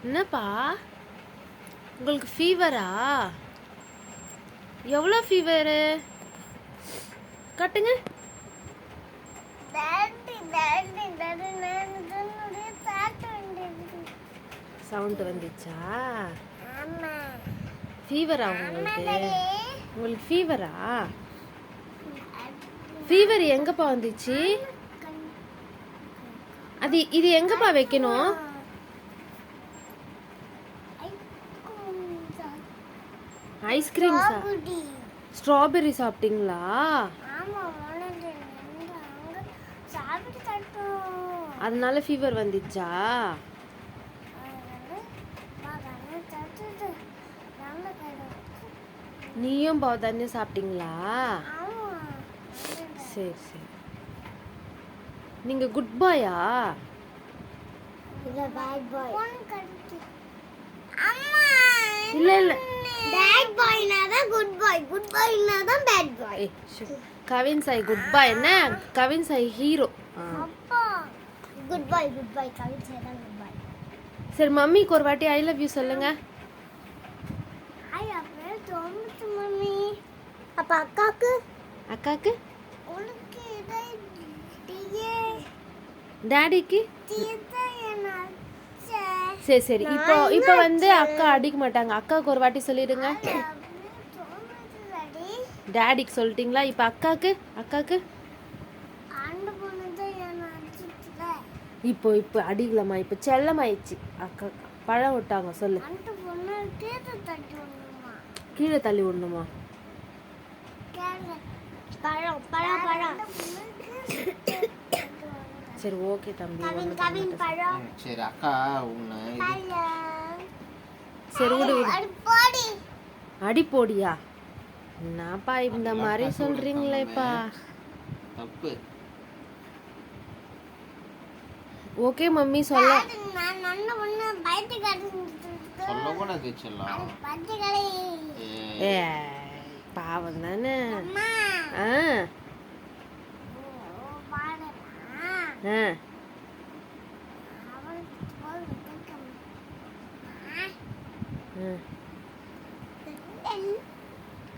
என்னப்பா உங்களுக்கு ஃபீவரா? எவ்வளோ ஃபீவரு? கட்டுங்க. சவுண்ட் வந்துச்சா? ஃபீவரா உங்களுக்கு? உங்களுக்கு ஃபீவரா? ஃபீவர் எங்கப்பா வந்துச்சு? இது எங்கப்பா வைக்கணும்? ஐஸ்கிரீம் ஸ்ட்ராபெரி சாப்பிட்டீங்களா? அதனால ஃபீவர் வந்துச்சா? நீயும் தண்ணி சாப்பிட்டீங்களா? சரி சரி. நீங்க குட் பாயா? இல்ல இல்ல, பேட் பாய்னா தான் குட் பாய், குட் பாய்னா தான் bad boy. Kavin Sai good boy என்ன? கவின் சாய் ஹீரோ. அப்பா குட் பாய் கவின் சாய் தான் குட் பாய். சரி மம்மிக்கு ஒரு வாட்டி ஐ லவ் யூ சொல்லுங்க. ஐ அப்பவே தோணுச்சு மம்மி. அப்ப அக்காக்கு? அக்காக்கு? உனக்கு இதே டியே. டாடிக்கு? சரி சரி. இப்போ வந்து அக்கா அடிக்க மாட்டாங்க. அக்காவுக்கு ஒரு வாட்டி சொல்லிடுங்க. டாடிக்கு சொல்லிட்டீங்களா? இப்போ அக்காக்கு? அக்காக்கு இப்போ இப்போ அடிக்கலாமா? இப்போ செல்லமாயிடுச்சு. அக்கா பழம் விட்டாங்க. சொல்லு. கீழே தள்ளி விடணுமா? சரி ஓகே தம்பி. சரி அக்கா உன்னை சரி விடு விடு. அடி போடியா? என்னப்பா இந்த மாதிரி சொல்றீங்களேப்பா. தப்பு. ஓகே மம்மி சொல்ல சொல்லக்கூடாது செல்லம். ஏ பாவம் தானே. ஆ ஆ ஆ